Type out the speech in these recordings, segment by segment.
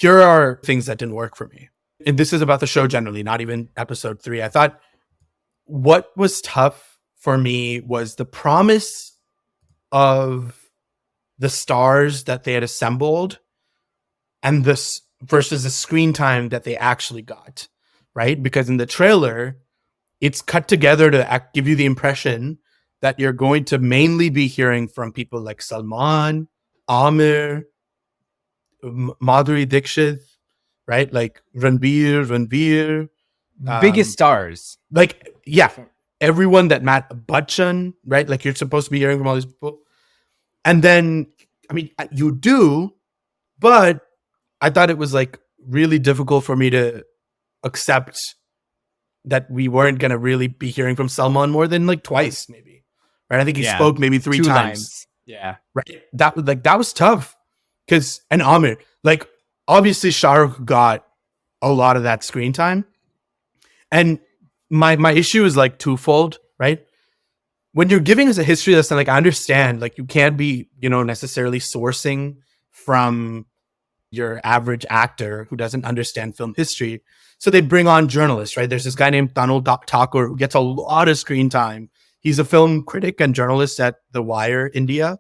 here are things that didn't work for me. And this is about the show generally, not even episode 3. I thought what was tough for me was the promise of the stars that they had assembled and this versus the screen time that they actually got, right? Because in the trailer, it's cut together to give you the impression that you're going to mainly be hearing from people like Salman, Amir, Madhuri Dixit, right? Like Ranveer. Biggest stars. Like, yeah, everyone that Matt Bachchan, right? Like you're supposed to be hearing from all these people. And then, I mean, you do, but I thought it was like really difficult for me to accept that we weren't going to really be hearing from Salman more than like twice, maybe. Right? I think he spoke maybe 3 2 times. lines. Yeah. Right. That was tough. And Amir, like obviously Shah Rukh got a lot of that screen time. And my issue is like twofold, right? When you're giving us a history lesson, like I understand, like you can't be, necessarily sourcing from your average actor who doesn't understand film history. So they bring on journalists, right? There's this guy named Tanul Thakur who gets a lot of screen time. He's a film critic and journalist at The Wire, India.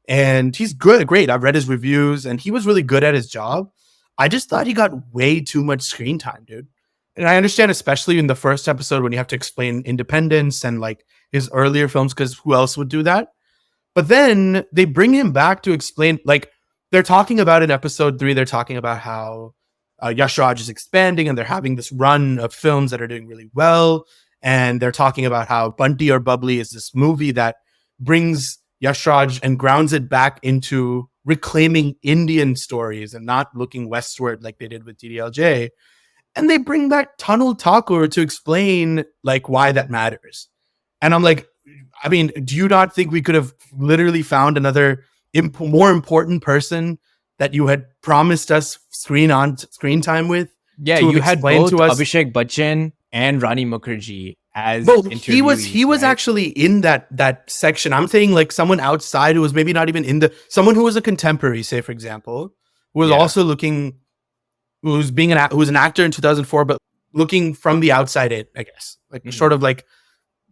And he's great. I've read his reviews and he was really good at his job. I just thought he got way too much screen time, dude. And I understand, especially in the first episode when you have to explain independence and like his earlier films, because who else would do that? But then they bring him back to explain, like they're talking about in episode 3, they're talking about how Yash Raj is expanding and they're having this run of films that are doing really well. And they're talking about how Bunty or Bubbly is this movie that brings Yash Raj and grounds it back into reclaiming Indian stories and not looking westward like they did with DDLJ. And they bring back Tanul Thakur to explain like why that matters. And I'm like, I mean, do you not think we could have literally found another more important person that you had promised us screen time with? Yeah, you had both Abhishek Bachchan and Rani Mukherjee as interviewees. He was actually in that section. I'm saying like someone outside who was maybe not even someone who was a contemporary, say for example, who was also looking, who was an actor in 2004, but looking from the outside in, I guess, like sort of like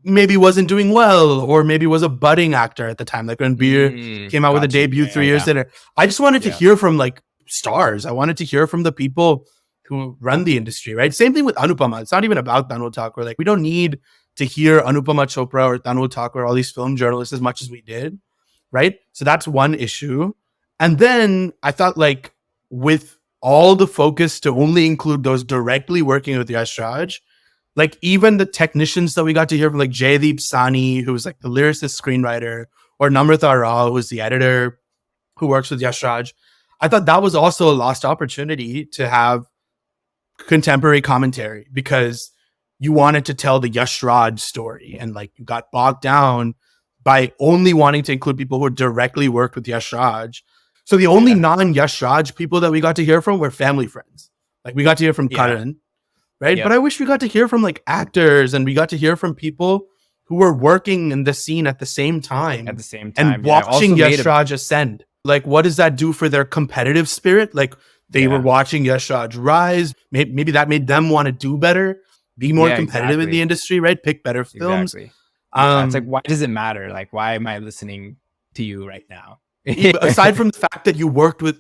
maybe wasn't doing well, or maybe was a budding actor at the time. Like when Beer came out with a debut 3 years later. I just wanted to hear from like stars. I wanted to hear from the people who run the industry, right? Same thing with Anupama. It's not even about Tanul Thakur. Like we don't need to hear Anupama Chopra or Tanul Thakur, all these film journalists, as much as we did, right? So that's one issue. And then I thought like with all the focus to only include those directly working with Yash Raj, like even the technicians that we got to hear from, like Jaydeep Sani, who was like the lyricist screenwriter, or Namrata Rao, who was the editor who works with Yash Raj, I thought that was also a lost opportunity to have contemporary commentary, because you wanted to tell the Yash Raj story and like you got bogged down by only wanting to include people who directly worked with Yash Raj. So the only non-Yash Raj people that we got to hear from were family friends. Like we got to hear from Karan, right? But I wish we got to hear from like actors, and we got to hear from people who were working in the scene at the same time. And watching Yash Raj ascend. Like what does that do for their competitive spirit? Like they were watching Yash Raj rise. Maybe that made them want to do better, be more competitive in the industry, right? Pick better films. Exactly. It's like, why does it matter? Like, why am I listening to you right now? Aside from the fact that you worked with,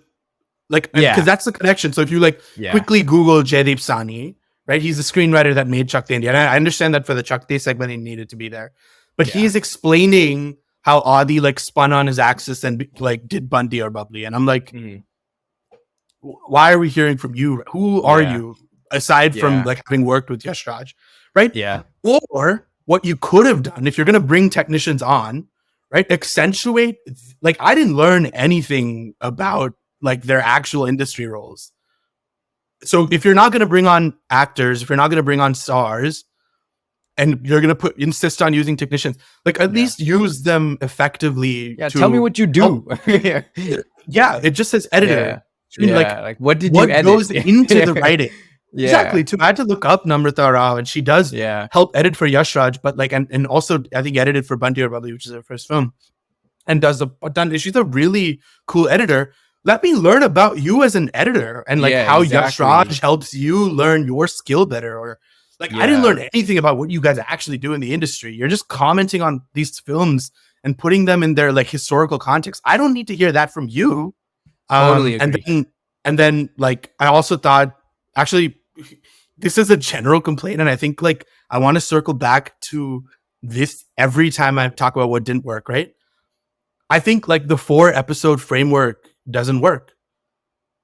like, because that's the connection. So if you like quickly Google Jaydeep Sani, right? He's the screenwriter that made Chak De India. And I understand that for the Chak De segment, he needed to be there. But he's explaining how Adi like spun on his axis and like did Bunty or Bubbly. And I'm like, why are we hearing from you? Who are you aside from like having worked with Yash Raj, right? Yeah. Or what you could have done if you're going to bring technicians on, right? Accentuate, like I didn't learn anything about like their actual industry roles. So if you're not going to bring on actors, if you're not going to bring on stars, and you're going to insist on using technicians, like at least use them effectively. Yeah, tell me what you do. It just says editor. Like what did you edit? What goes into the writing? Exactly. I had to look up Namrata Rao, and she does help edit for Yash Raj, but like and also I think edited for Bunty or Bubbly, which is her first film, and she's a really cool editor. let me learn about you as an editor and like how Yash Raj helps you learn your skill better. Or like, I didn't learn anything about what you guys actually do in the industry. You're just commenting on these films and putting them in their like historical context. I don't need to hear that from you. Totally agree. And then like, I also thought, actually, this is a general complaint. And I think like, I want to circle back to this every time I talk about what didn't work, right? I think like the 4-episode framework doesn't work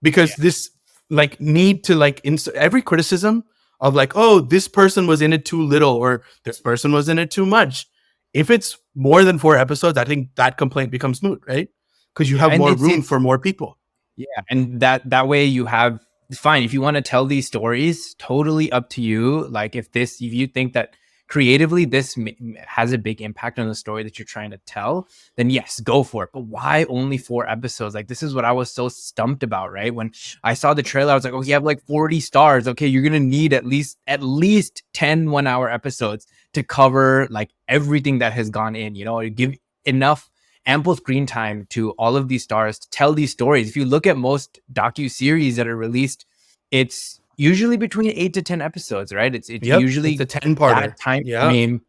because this like need to like every criticism of like, oh, this person was in it too little or this person was in it too much. If it's more than 4 episodes, I think that complaint becomes moot, right? Because you have more room for more people. Yeah, and that way you have, fine, if you want to tell these stories, totally up to you. Like if you think that creatively this has a big impact on the story that you're trying to tell, then yes, go for it. But why only 4 episodes? Like this is what I was so stumped about, right? When I saw the trailer, I was like, oh, you have like 40 stars. Okay, you're gonna need at least 10 1-hour episodes to cover like everything that has gone in, you know, give enough ample screen time to all of these stars to tell these stories. If you look at most docuseries that are released, it's usually between 8 to 10 episodes, right? It's usually it's a 10-parter time frame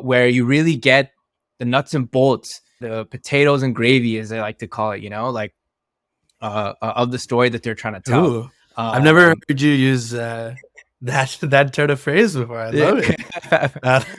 where you really get the nuts and bolts, the potatoes and gravy, as I like to call it, you know, like of the story that they're trying to tell. Ooh, I've never heard you use that turn of phrase before. I love it.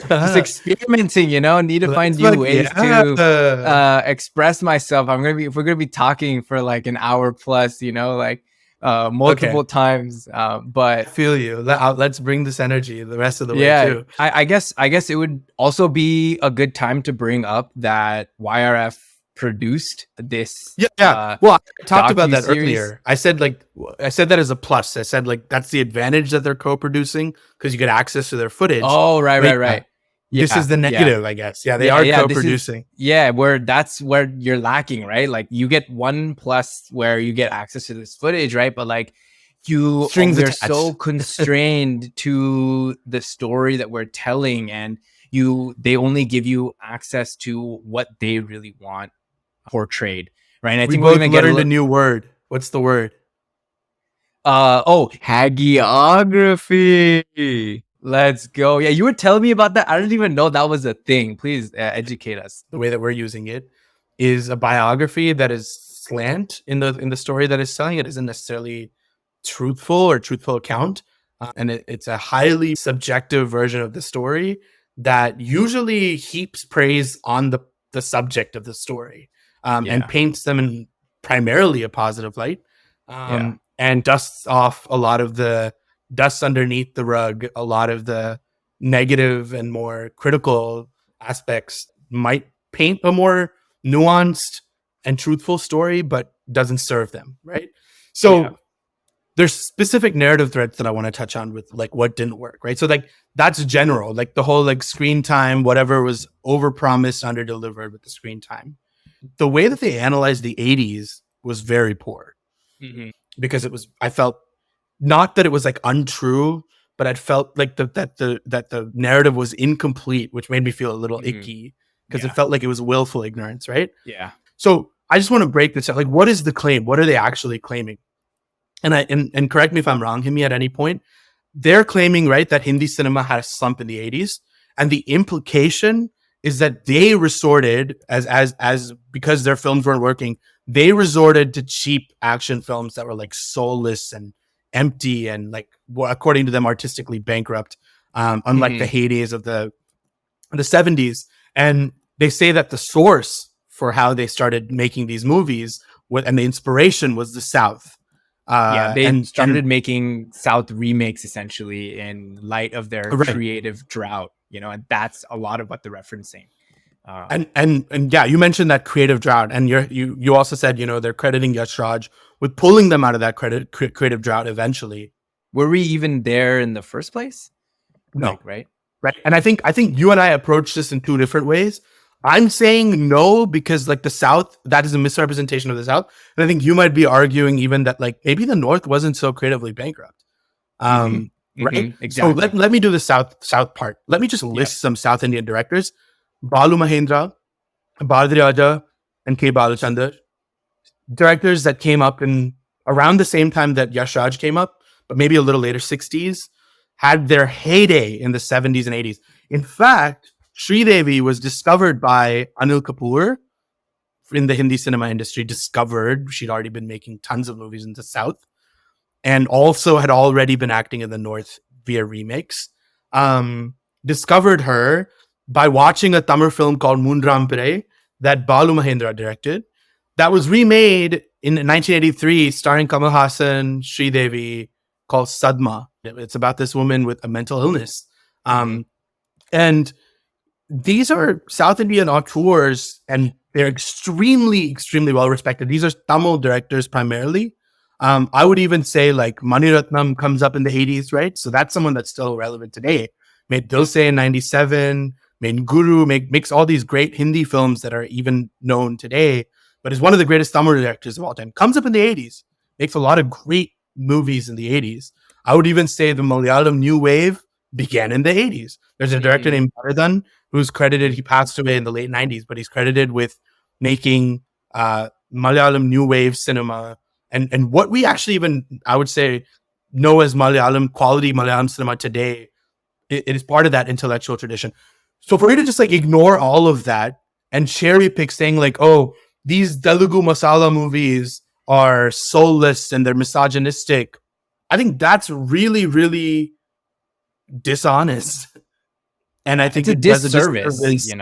Just experimenting, you know, need to find new ways to express myself. If we're gonna be talking for like an hour plus, you know, like multiple times, but I feel you. Let's bring this energy the rest of the way too. I guess it would also be a good time to bring up that YRF produced this. Well, I talked about that earlier. I said that as a plus. I said like that's the advantage that they're co-producing because you get access to their footage. Oh, right. This is the negative, I guess. Yeah, they are co-producing. That's where you're lacking, right? Like you get 1 plus where you get access to this footage, right? But like they're so constrained to the story that we're telling, and they only give you access to what they really want portrayed, right? And I think we're gonna get a new word. What's the word? Hagiography. Let's go. Yeah, you were telling me about that. I didn't even know that was a thing. Please educate us. The way that we're using it is a biography that is slant in the story that is telling. It isn't necessarily truthful account, and it's a highly subjective version of the story that usually heaps praise on the subject of the story, and paints them in primarily a positive light, and dusts off a lot of the dust underneath the rug. A lot of the negative and more critical aspects might paint a more nuanced and truthful story, but doesn't serve them, right? So there's specific narrative threads that I want to touch on with like what didn't work, right? So like that's general, like the whole like screen time, whatever was overpromised, underdelivered with the screen time. The way that they analyzed the 80s was very poor, because I felt not that it was like untrue, but I felt like that the narrative was incomplete, which made me feel a little icky because it felt like it was willful ignorance, right? Yeah. So I just want to break this out. Like, what is the claim? What are they actually claiming? And correct me if I'm wrong, Himi, at any point. They're claiming, right, that Hindi cinema had a slump in the 80s, and the implication is that they resorted as because their films weren't working, they resorted to cheap action films that were like soulless and empty and like, according to them, artistically bankrupt, unlike the heydays of the 70s. And they say that the source for how they started making these movies and the inspiration was the South. They started making South remakes essentially in light of their creative drought, you know, and that's a lot of what they're referencing. And you mentioned that creative drought, and you also said, you know, they're crediting Yash Raj with pulling them out of that creative drought eventually. Were we even there in the first place? No, right. And I think you and I approached this in 2 different ways. I'm saying no because like the South, that is a misrepresentation of the South, and I think you might be arguing even that like maybe the North wasn't so creatively bankrupt. Right? Exactly. So let me do the South part. Let me just list some South Indian directors: Balu Mahendra, Bhardri Raja, and K. Balachandar. directors that came up in around the same time that Yash Raj came up, but maybe a little later, 60s, had their heyday in the 70s and 80s. In fact, Sridevi was discovered by Anil Kapoor in the Hindi cinema industry. She'd already been making tons of movies in the South, and also had already been acting in the North via remakes. Discovered her by watching a Tamil film called Moonrampire that Balu Mahendra directed. That was remade in 1983, starring Kamal Hassan, Sridevi, called Sadma. It's about this woman with a mental illness. And these are South Indian auteurs, and they're extremely, extremely well respected. These are Tamil directors primarily. I would even say like Mani Ratnam comes up in the 80s, right? So that's someone that's still relevant today. Made Dilse in 97, made Guru, makes all these great Hindi films that are even known today, but is one of the greatest Tamil directors of all time. Comes up in the 80s, makes a lot of great movies in the 80s. I would even say the Malayalam New Wave began in the 80s. There's a director named Bharadan who's credited, he passed away in the late 90s, but he's credited with making Malayalam New Wave cinema and what we actually even, I would say, know as quality Malayalam cinema today. It is part of that intellectual tradition. So for you to just like ignore all of that and cherry pick saying like, oh, these Telugu masala movies are soulless and they're misogynistic, I think that's really, really dishonest. And I think it's a disservice,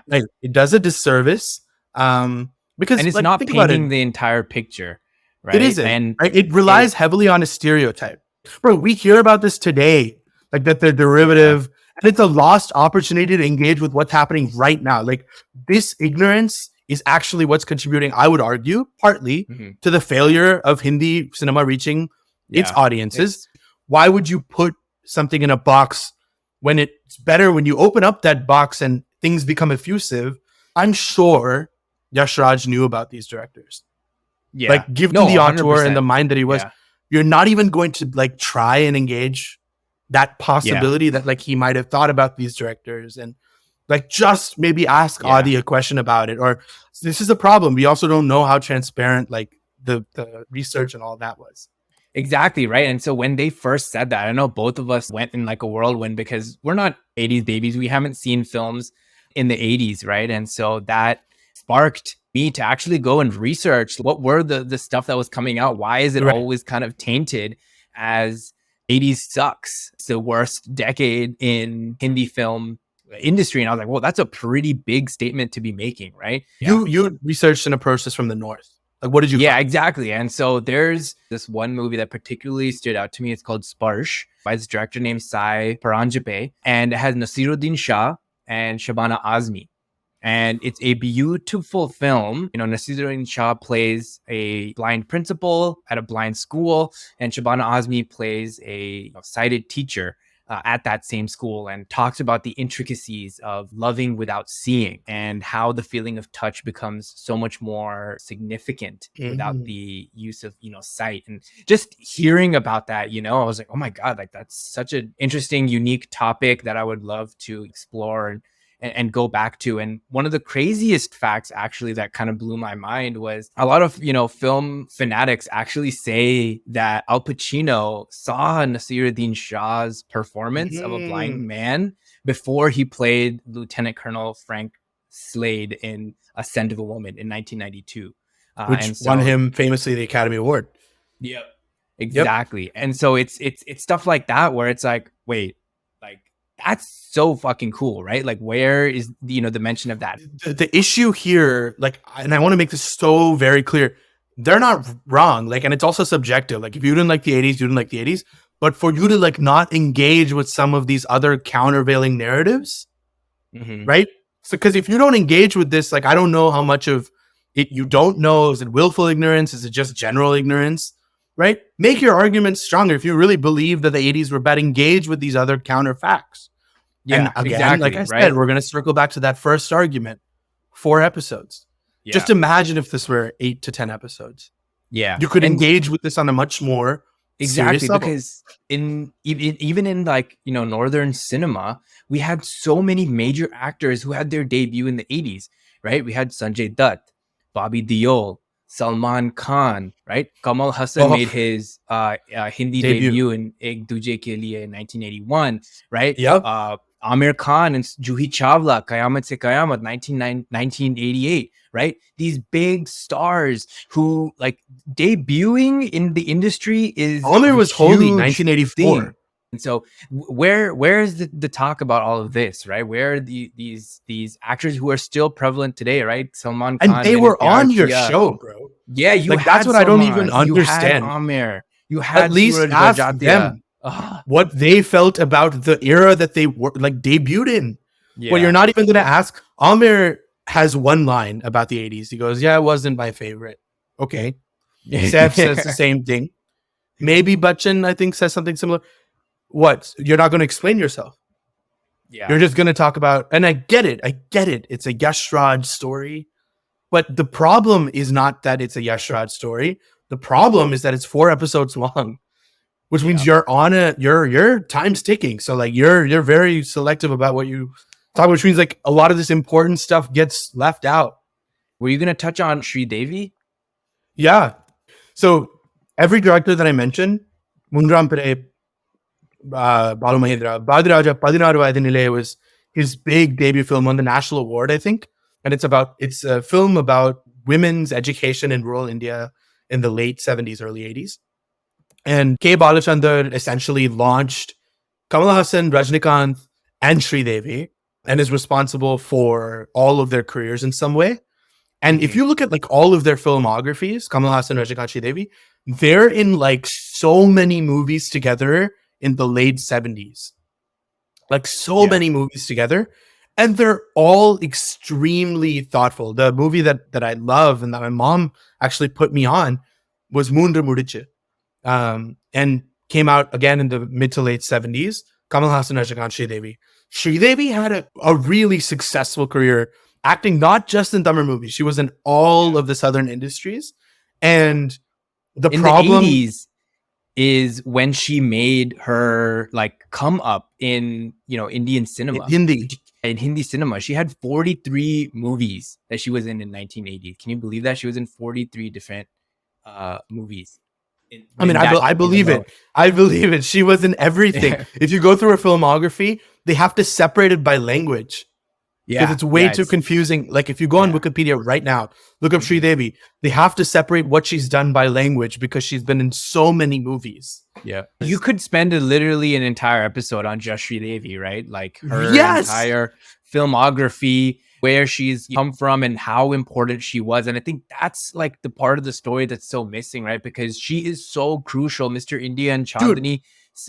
Like, it does a disservice. Because and it's like, not painting the entire picture, right? It isn't. And right? It relies heavily on a stereotype. Bro, we hear about this today, like that they're derivative, and it's a lost opportunity to engage with what's happening right now. Like, this ignorance is actually what's contributing, I would argue, partly to the failure of Hindi cinema reaching its audiences. Why would you put something in a box when it's better when you open up that box and things become effusive? I'm sure Yash Raj knew about these directors. Like, given the auteur and the mind that he was, you're not even going to like try and engage that possibility that like he might have thought about these directors, and like just maybe ask Adi a question about it. Or this is a problem. We also don't know how transparent like the research and all that was. Exactly, right? And so when they first said that, I know both of us went in like a whirlwind because we're not 80s babies. We haven't seen films in the 80s, right? And so that sparked me to actually go and research what were the stuff that was coming out. Why is it always kind of tainted as 80s sucks? It's the worst decade in Hindi film industry. And I was like, well, that's a pretty big statement to be making, right? You researched an approach this from the North. Like, what did you find? Exactly. And so there's this one movie that particularly stood out to me. It's called Sparsh by this director named Sai Paranjape. And it has Nasiruddin Shah and Shabana Azmi. And it's a beautiful film. You know, Nasiruddin Shah plays a blind principal at a blind school, and Shabana Azmi plays a sighted teacher at that same school, and talks about the intricacies of loving without seeing and how the feeling of touch becomes so much more significant without the use of, sight. And just hearing about that, I was like, oh my God, like that's such an interesting, unique topic that I would love to explore and go back to. And one of the craziest facts actually that kind of blew my mind was a lot of, film fanatics actually say that Al Pacino saw Nasiruddin Shah's performance of a blind man before he played Lieutenant Colonel Frank Slade in A Scent of a Woman in 1992. Which won him famously the Academy Award. Yep. Exactly. Yep. And so it's stuff like that where it's like, wait, like, that's so fucking cool, right? Like, where is the mention of that? The issue here, like, and I want to make this so very clear, they're not wrong. Like, and it's also subjective. Like, if you didn't like the 80s, you didn't like the 80s. But for you to like not engage with some of these other countervailing narratives, right? So, because if you don't engage with this, like, I don't know how much of it you don't know. Is it willful ignorance? Is it just general ignorance? Right? Make your argument stronger. If you really believe that the 80s were bad, engage with these other counter facts. Yeah, and again, exactly, like I said, we're going to circle back to that first argument. 4 episodes. Yeah. Just imagine if this were 8 to 10 episodes. Yeah. You could engage with this on a much more serious level. Because even in like, Northern cinema, we had so many major actors who had their debut in the 80s, right? We had Sanjay Dutt, Bobby Deol, Salman Khan, right? Kamal Hassan made his Hindi debut in Ek Duje Ke Liye in 1981, right? Yep. Amir Khan and Juhi Chawla, Qayamat Se Qayamat, 1988, right? These big stars who like debuting in the industry is Amir was holy 1984. Thing. And so where is the talk about all of this, right? Where are these actors who are still prevalent today, right? Salman Khan, and they were on your show, bro. Yeah, you like that's what Salman. I don't even understand. You had Amir. You had at least Suraj ask Bajatiya. them what they felt about the era that they were like debuted in. Yeah. Well, you're not even gonna ask. Amir has one line about the 80s. He goes, "Yeah, it wasn't my favorite." Okay. Saif says the same thing. Maybe Bachchan, I think, says something similar. What? You're not going to explain yourself. Yeah. You're just going to talk about, and I get it. It's a Yash Raj story. But the problem is not that it's a Yash Raj story. The problem is that it's 4 episodes long, which means you're on your time's ticking. So like you're very selective about what you talk about, which means like a lot of this important stuff gets left out. Were you going to touch on Sridevi? Yeah. So every director that I mentioned, Munram Pire, Balu Mahindra, Badiraja, Padinaru Vaidinile was his big debut film, won the National Award, I think. And it's a film about women's education in rural India in the late 70s, early 80s. And K. Balachandar essentially launched Kamal Hassan, Rajnikant, and Sridevi, and is responsible for all of their careers in some way. And if you look at like all of their filmographies, Kamal Hassan, Rajnikant, Sridevi, they're in like so many movies together in the late 70s. Like so many movies together. And they're all extremely thoughtful. The movie that I love and that my mom actually put me on was Moondra Mudiche. And came out again in the mid to late 70s. Kamal Hassan, Rajnikant, Sridevi. Sridevi had a really successful career acting not just in Tamil movies. She was in all of the southern industries. And the problem the 80s is when she made her like come up in, Indian cinema. In Hindi cinema. She had 43 movies that she was in 1980. Can you believe that? She was in 43 different movies. I believe it. I believe it. She was in everything. If you go through her filmography, they have to separate it by language. Because it's way too confusing. Like if you go on Wikipedia right now, look up Sridevi, they have to separate what she's done by language because she's been in so many movies. Yeah. You could spend literally an entire episode on just Sridevi, right? Like her entire filmography, where she's come from and how important she was. And I think that's like the part of the story that's so missing, right? Because she is so crucial. Mr. India and Chandni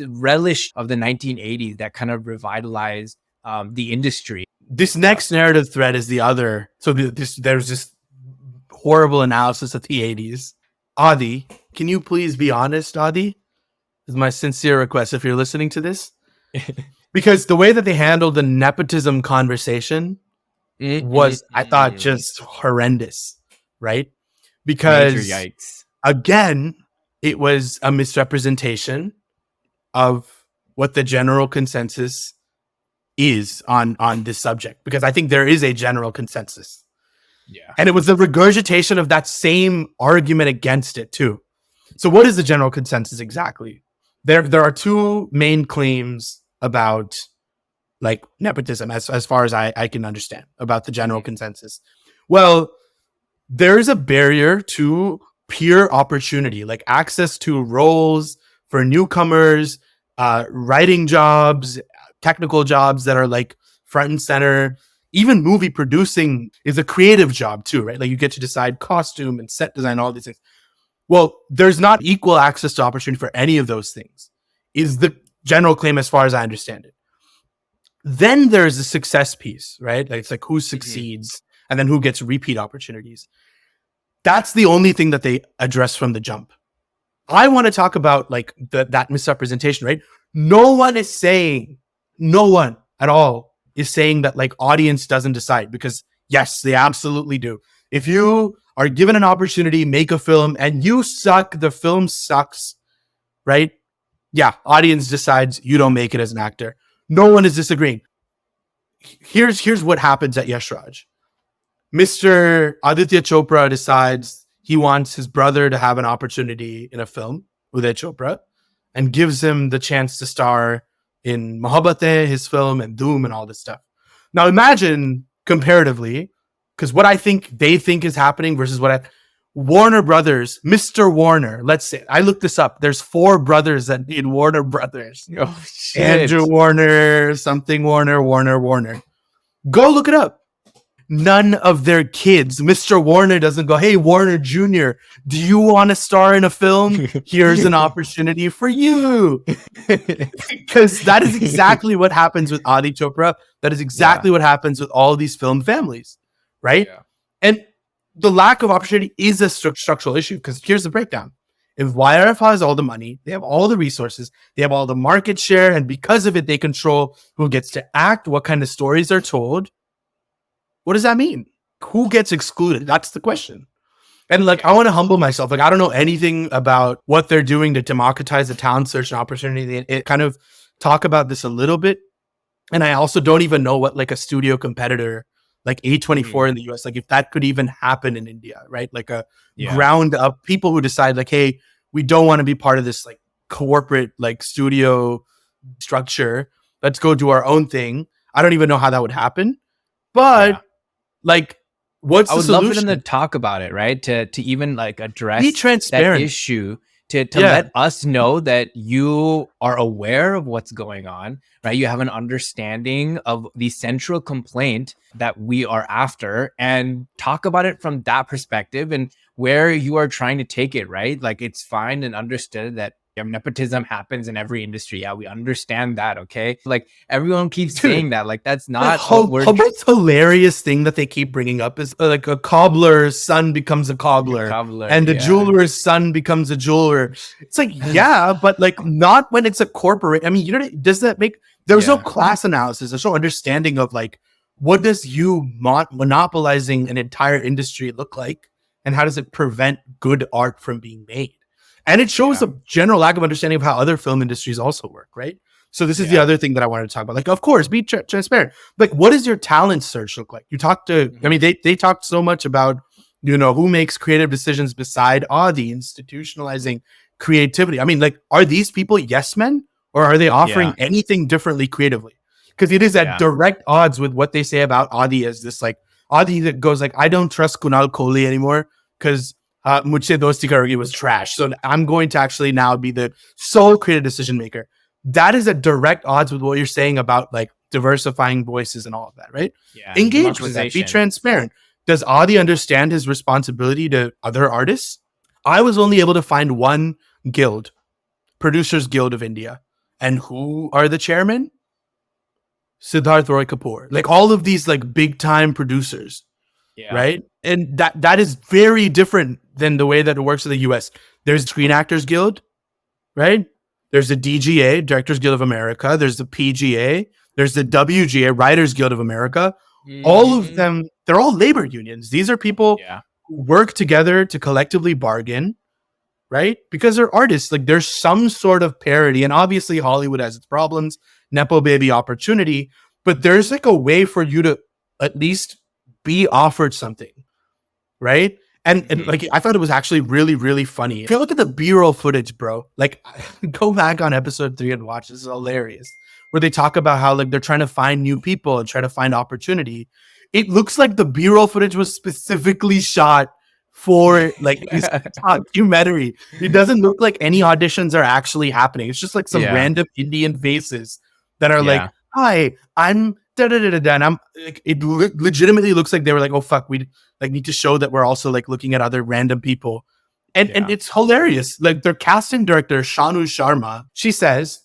relish of the 1980s that kind of revitalized the industry. This next narrative thread is the other. So there's this horrible analysis of the 80s. Adi, can you please be honest, Adi? This is my sincere request if you're listening to this. Because the way that they handled the nepotism conversation was, I thought, just horrendous, right? Because, again, it was a misrepresentation of what the general consensus is on this subject, because I think there is a general consensus. Yeah. And it was the regurgitation of that same argument against it too. So what is the general consensus exactly? There are 2 main claims about like nepotism as far as I can understand about the general consensus. Well, there is a barrier to peer opportunity, like access to roles for newcomers, writing jobs, technical jobs that are like front and center. Even movie producing is a creative job too, right? Like you get to decide costume and set design, all these things. Well, there's not equal access to opportunity for any of those things, is the general claim as far as I understand it. Then there's the success piece, right? Like it's like who succeeds and then who gets repeat opportunities. That's the only thing that they address from the jump. I want to talk about like that misrepresentation, right? No one at all is saying that like audience doesn't decide, because yes, they absolutely do. If you are given an opportunity, make a film and you suck, the film sucks, right? Yeah, audience decides you don't make it as an actor. No one is disagreeing. Here's what happens at Yash Raj. Mr. Aditya Chopra decides he wants his brother to have an opportunity in a film, Uday Chopra, and gives him the chance to star in Mohabbatein, his film, and Doom and all this stuff. Now imagine comparatively, because what I think they think is happening versus Warner Brothers, Mr. Warner, let's say, I looked this up. There's 4 brothers that need Warner Brothers. Oh, shit. Andrew Warner, something Warner, Warner. Go look it up. None of their kids, Mr. Warner doesn't go, hey, Warner Jr., do you want to star in a film? Here's an opportunity for you. Because that is exactly what happens with Adi Chopra. That is exactly what happens with all these film families, right? Yeah. And the lack of opportunity is a structural issue, because here's the breakdown. If YRF has all the money, they have all the resources, they have all the market share, and because of it, they control who gets to act, what kind of stories are told. What does that mean? Who gets excluded? That's the question. And like, I want to humble myself. Like, I don't know anything about what they're doing to democratize the talent search and opportunity. It kind of talk about this a little bit. And I also don't even know what like a studio competitor like A24 in the US, like if that could even happen in India, right? Like a ground up people who decide like, hey, we don't want to be part of this like corporate like studio structure. Let's go do our own thing. I don't even know how that would happen. But like, what's the solution? I would love for them to talk about it, right? To even like address be transparent. That issue, to let us know that you are aware of what's going on, right? You have an understanding of the central complaint that we are after, and talk about it from that perspective and where you are trying to take it, right? Like, it's fine and understood that nepotism happens in every industry. Yeah, we understand that. Okay, like everyone keeps saying that. Like, that's not the most hilarious thing that they keep bringing up is like a cobbler's son becomes a cobbler, and a jeweler's son becomes a jeweler. It's like, yeah, but like not when it's a corporate. I mean, you know, does that make? There's no class analysis. There's no understanding of like, what does you monopolizing an entire industry look like, and how does it prevent good art from being made? And it shows a general lack of understanding of how other film industries also work, right? So this is the other thing that I wanted to talk about. Like, of course, be transparent. Like, what does your talent search look like? You talk to, I mean, they talked so much about, you know, who makes creative decisions beside the institutionalizing creativity. I mean, like, are these people yes men, or are they offering anything differently creatively? Because it is at direct odds with what they say about Adi as this, like, Adi that goes like, I don't trust Kunal Kohli anymore because Mujhse Dosti Karegi was trash. So I'm going to actually now be the sole creative decision maker. That is at direct odds with what you're saying about like diversifying voices and all of that, right? Yeah. Engage with that. Be transparent. Does Adi understand his responsibility to other artists? I was only able to find one guild, Producers Guild of India. And who are the chairmen? Siddharth Roy Kapoor. Like all of these like big time producers. Yeah. Right. And that is very different than the way that it works in the US. There's Screen Actors Guild, right? There's the DGA, Directors Guild of America. There's the PGA. There's the WGA, Writers Guild of America. All of them, they're all labor unions. These are people who work together to collectively bargain, right? Because they're artists. Like there's some sort of parity. And obviously Hollywood has its problems, Nepo baby opportunity. But there's like a way for you to at least be offered something, right? And like I thought it was actually really, really funny. If you look at the B-roll footage, bro, like go back on episode 3 and watch. This is hilarious. Where they talk about how like they're trying to find new people and try to find opportunity. It looks like the B-roll footage was specifically shot for like this documentary. It doesn't look like any auditions are actually happening. It's just like some random Indian faces that are like, hi, I'm da-da-da-da-da. And I'm like, it legitimately looks like they were like, oh fuck, we like need to show that we're also like looking at other random people. And it's hilarious. Like their casting director, Shanu Sharma, she says,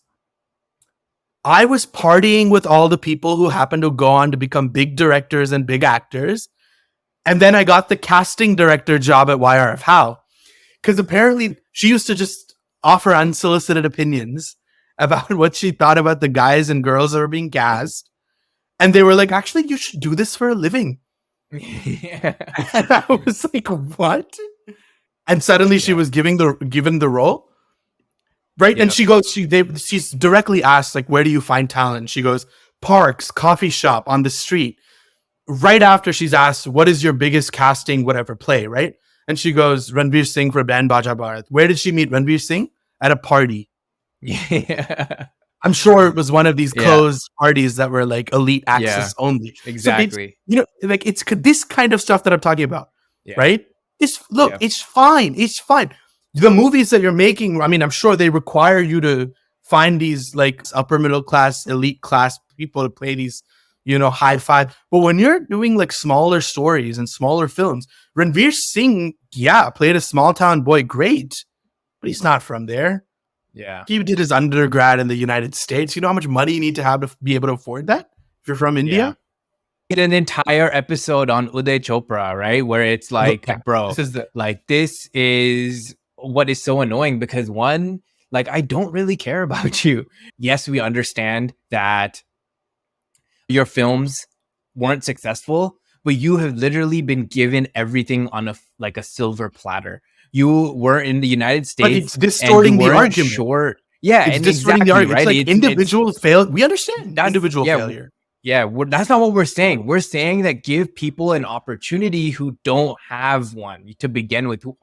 I was partying with all the people who happened to go on to become big directors and big actors. And then I got the casting director job at YRF. How? Because apparently she used to just offer unsolicited opinions about what she thought about the guys and girls that were being cast. And they were like, actually, you should do this for a living. And I was like, what? And suddenly she was given the role. Right. And she goes, she's directly asked, like, where do you find talent? She goes, parks, coffee shop, on the street. Right after she's asked, what is your biggest casting, whatever play? Right. And she goes, Ranveer Singh for Band Baja Bharat. Where did she meet Ranveer Singh? At a party. Yeah. I'm sure it was one of these closed parties that were like elite access only. Exactly. So like it's this kind of stuff that I'm talking about, right? It's fine. It's fine. The movies that you're making, I mean, I'm sure they require you to find these like upper middle class, elite class people to play these, high five. But when you're doing like smaller stories and smaller films, Ranveer Singh, played a small town boy, great, but he's not from there. Yeah. He did his undergrad in the United States. You know how much money you need to have to be able to afford that if you're from India? Get an entire episode on Uday Chopra, right? Where it's like, bro, this is what is so annoying because one, like, I don't really care about you. Yes, we understand that your films weren't successful, but you have literally been given everything on a silver platter. You were in the United States. But it's distorting the argument. Sure. Yeah, it's distorting the argument. Right? It's like individual failure. We understand individual failure. Yeah, that's not what we're saying. We're saying that give people an opportunity who don't have one to begin with, who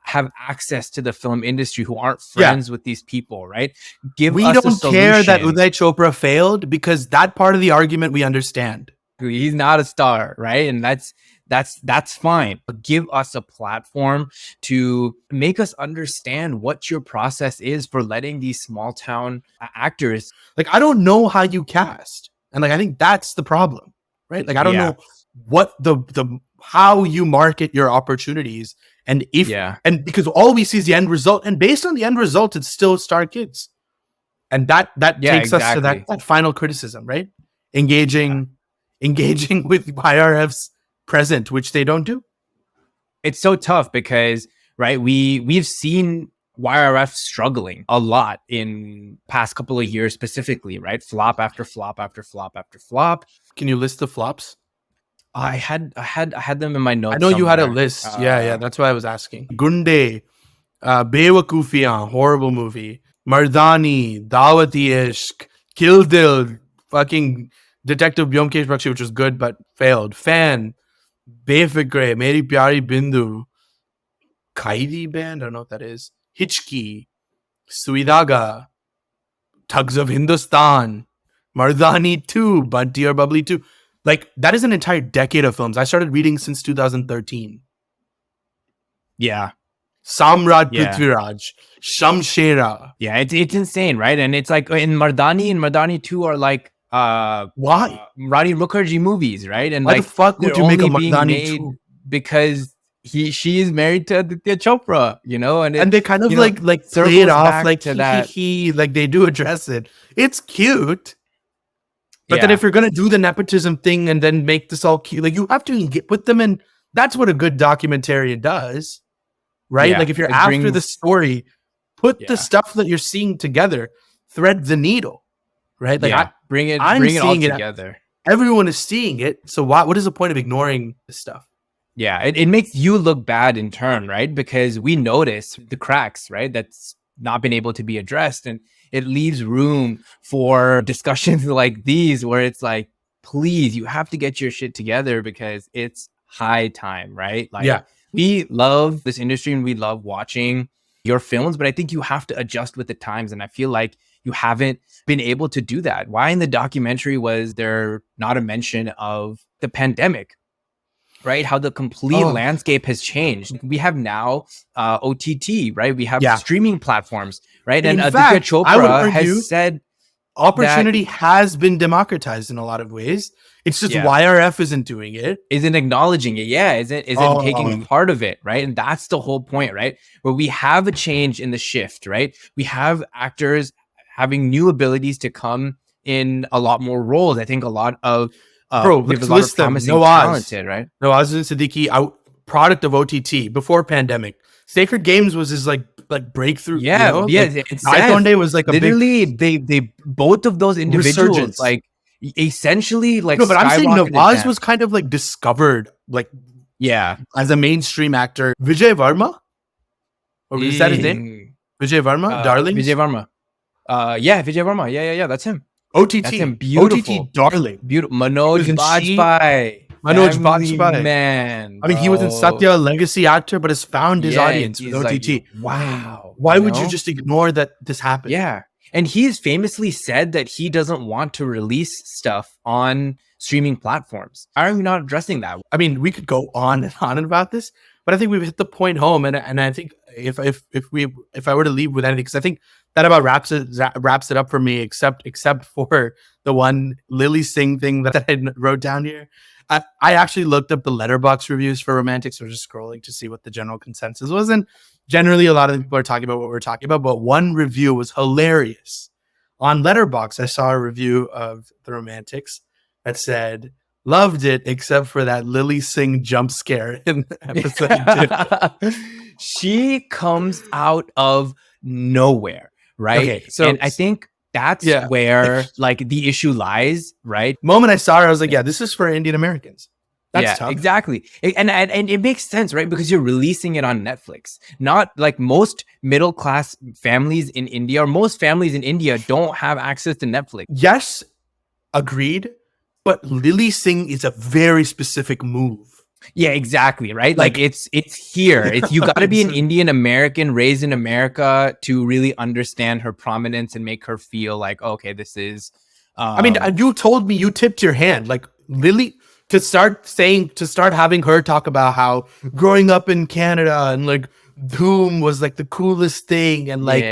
have access to the film industry, who aren't friends with these people, right? We don't care that Uday Chopra failed because that part of the argument we understand. He's not a star, right? And that's fine. But give us a platform to make us understand what your process is for letting these small town actors. Like, I don't know how you cast. And like, I think that's the problem, right? Like, I don't know what how you market your opportunities. And and because all we see is the end result. And based on the end result, it's still star kids. And that takes us to that final criticism, right? Engaging with YRF's present, which they don't do. It's so tough because, right, we've seen YRF struggling a lot in past couple of years specifically, right? Flop after flop after flop after flop. Can you list the flops? I had them in my notes. I know you had a list. Yeah, that's why I was asking. Gunde, Bewakufiyan, horrible movie. Mardani, Dawati Ishq, Kill Dil, fucking Detective Byomkesh Bakshi, which was good but failed. Fan, Befikre, Meri Pyari Bindu, Kaidi Band, I don't know what that is. Hichki, Suidaga, Tugs of Hindustan, Mardani 2, Bunty or Bubbly 2. Like, that is an entire decade of films. I started reading since 2013. Yeah. Samraj Prithviraj, Shamshera. Yeah, it's insane, right? And it's like in Mardani 2 are like why? Rani Mukherjee movies, right? And why like, the fuck would you make a Mardani 2? Because she is married to Aditya Chopra, and they kind of like play it off like like they do address it. It's cute. But then if you're going to do the nepotism thing and then make this all cute, like you have to get with them. And that's what a good documentarian does, right? Like if you're after the story, put the stuff that you're seeing together, thread the needle, right? Like bring it all together. Everyone is seeing it. So what is the point of ignoring this stuff? Yeah, it makes you look bad in turn, right? Because we notice the cracks, right? That's not been able to be addressed. And it leaves room for discussions like these where it's like, please, you have to get your shit together because it's high time, right? Like, we love this industry and we love watching your films, but I think you have to adjust with the times. And I feel like you haven't been able to do that. Why in the documentary was there not a mention of the pandemic? Right? How the complete landscape has changed. We have now OTT, right? We have streaming platforms, right? And Aditya Chopra has said opportunity has been democratized in a lot of ways. It's just YRF isn't doing it. Isn't acknowledging it. Yeah. Isn't taking part of it, right? And that's the whole point, right? Where we have a change in the shift, right? We have actors having new abilities to come in a lot more roles. I think a lot of let's list them. Talented, right? Nawaz and Siddiqui, product of OTT before pandemic. Sacred Games was his like breakthrough. Yeah, Itonde was like literally they both of those individuals resurgence. Like essentially like. No, but I'm saying Nawaz was kind of like discovered as a mainstream actor. Vijay Varma, or is that his name? Vijay Varma, Darling. Vijay Varma. Vijay Varma. Yeah. That's him. OTT. That's him. Beautiful. OTT darling. Beautiful. Manoj Bajpayee. Manoj Family Bajpayee. Man, I mean, he was in bro. Satya, a legacy actor, but has found his audience with He's like, OTT. wow. Why would you just ignore that this happened? Yeah. And he's famously said that he doesn't want to release stuff on streaming platforms. Why are we not addressing that? I mean, we could go on and on about this, but I think we've hit the point home. And I think if I were to leave with anything, because I think that about wraps it up for me, except for the one Lilly Singh thing that I wrote down here. I actually looked up the Letterboxd reviews for Romantics. I was just scrolling to see what the general consensus was. And generally, a lot of people are talking about what we're talking about, but one review was hilarious. On Letterboxd, I saw a review of The Romantics that said, loved it, except for that Lilly Singh jump scare in episode 2. She comes out of nowhere, right? Okay, so, and I think that's where like the issue lies, right? Moment I saw her, I was like, yeah, this is for Indian Americans. That's tough. Exactly. And it makes sense, right? Because you're releasing it on Netflix. Not like most middle class families in India, or most families in India don't have access to Netflix. Yes, agreed. But Lilly Singh is a very specific move. Yeah, exactly. Right. Like it's here. You got to be an Indian American raised in America to really understand her prominence and make her feel like, okay, this is. I mean, you told me you tipped your hand, like Lilly, to start having her talk about how growing up in Canada and like Doom was like the coolest thing, and like,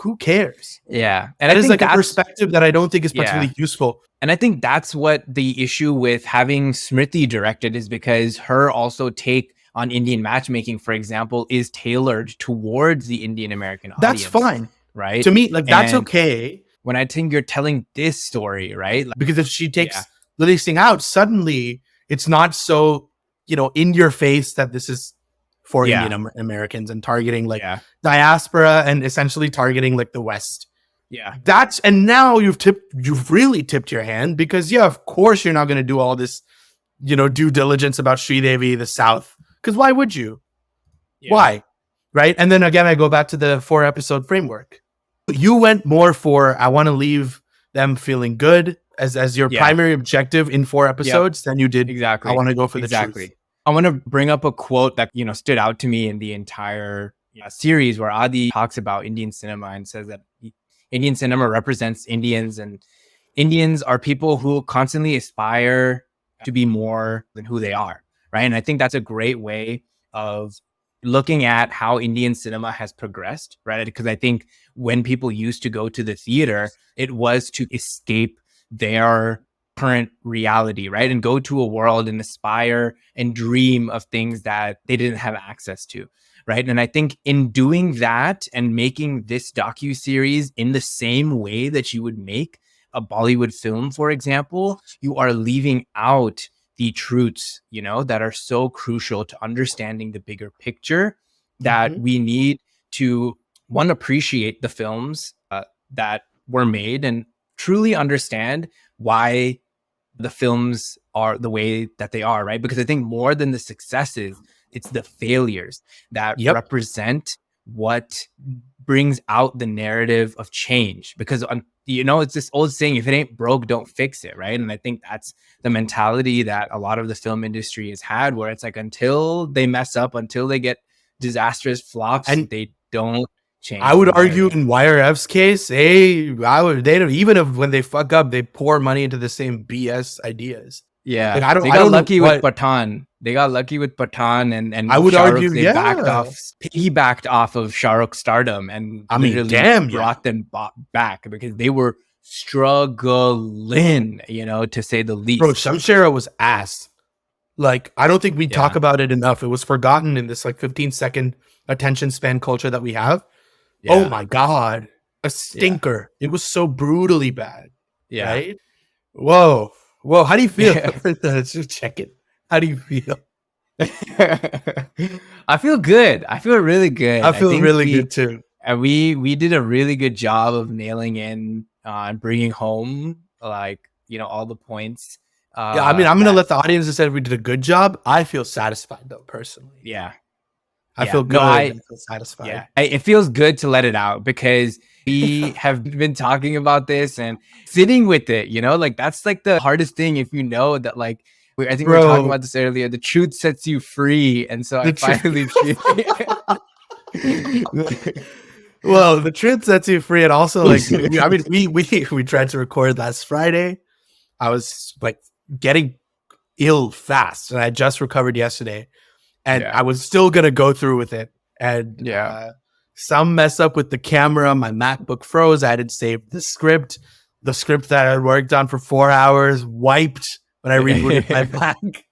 who cares? Yeah, and that is like a perspective that I don't think is particularly useful. And I think that's what the issue with having Smriti directed is, because her also take on Indian matchmaking, for example, is tailored towards the Indian American audience. That's fine, right? To me, like that's okay. When I think you're telling this story, right? Like, because if she takes Lilly Singh out, suddenly it's not so, in your face that this is for Indian Americans and targeting like diaspora and essentially targeting like the West. Yeah. And now you've really tipped your hand, because of course you're not going to do all this, due diligence about Sridevi, the South. Because why would you? Yeah. Why? Right. And then again, I go back to the 4-episode framework. You went more for, I want to leave them feeling good as your primary objective in 4 episodes than you did. Exactly. I want to go for the truth. I want to bring up a quote that, stood out to me in the entire series, where Adi talks about Indian cinema and says that Indian cinema represents Indians, and Indians are people who constantly aspire to be more than who they are, right? And I think that's a great way of looking at how Indian cinema has progressed, right? Because I think when people used to go to the theater, it was to escape their current reality, right? And go to a world and aspire and dream of things that they didn't have access to. Right. And I think in doing that and making this docuseries in the same way that you would make a Bollywood film, for example, you are leaving out the truths, that are so crucial to understanding the bigger picture, that we need to, one, appreciate the films that were made and truly understand why the films are the way that they are, right? Because I think more than the successes, it's the failures that represent what brings out the narrative of change. Because, it's this old saying, if it ain't broke, don't fix it, right? And I think that's the mentality that a lot of the film industry has had, where it's like, until they mess up, until they get disastrous flops, and they don't change. I would argue in YRF's case, when they fuck up, they pour money into the same BS ideas. Yeah, like, they got lucky with Pathan. They got lucky with Pathan, and I would argue they piggybacked off of Shah Rukh's stardom, and brought them back, because they were struggling, to say the least. Bro, Shamshera was ass. Like, I don't think we talk about it enough. It was forgotten in this like 15-second attention span culture that we have. Yeah. Oh my God, a stinker! It was so brutally bad. Yeah. Right? Whoa. How do you feel? Let's just check it. How do you feel? I feel good. I feel really good. I feel really good too. And we did a really good job of nailing in and bringing home all the points. I mean, I'm going to let the audience decide we did a good job. I feel satisfied though, personally. Yeah. I feel good. I feel satisfied. Yeah. It feels good to let it out, because we have been talking about this and sitting with it, like that's like the hardest thing. If that like I think we were talking Bro, about this earlier. The truth sets you free, and so I the truth. finally. Well, the truth sets you free, and also like I mean, we tried to record last Friday. I was like getting ill fast, and I just recovered yesterday, and Yeah. I was still gonna go through with it. And Yeah. some mess up with the camera. My MacBook froze. I hadn't saved the script. The script that I had worked on for 4 hours wiped when I rebooted my Mac.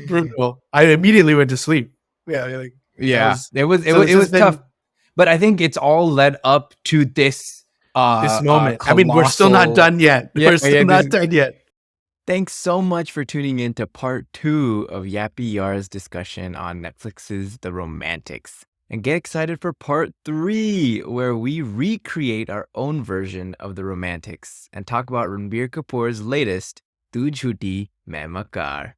Brutal. I immediately went to sleep. Yeah, like Yeah, it it it's was just been tough, but I think it's all led up to this this moment. I mean, we're still not colossal. done yet. Yeah, We're still yeah, not this- done yet. Thanks so much for tuning in to part 2 of Yappy Yar's discussion on Netflix's The Romantics. And get excited for part 3, where we recreate our own version of The Romantics and talk about Ranbir Kapoor's latest, Tu Jhuti Main Makar.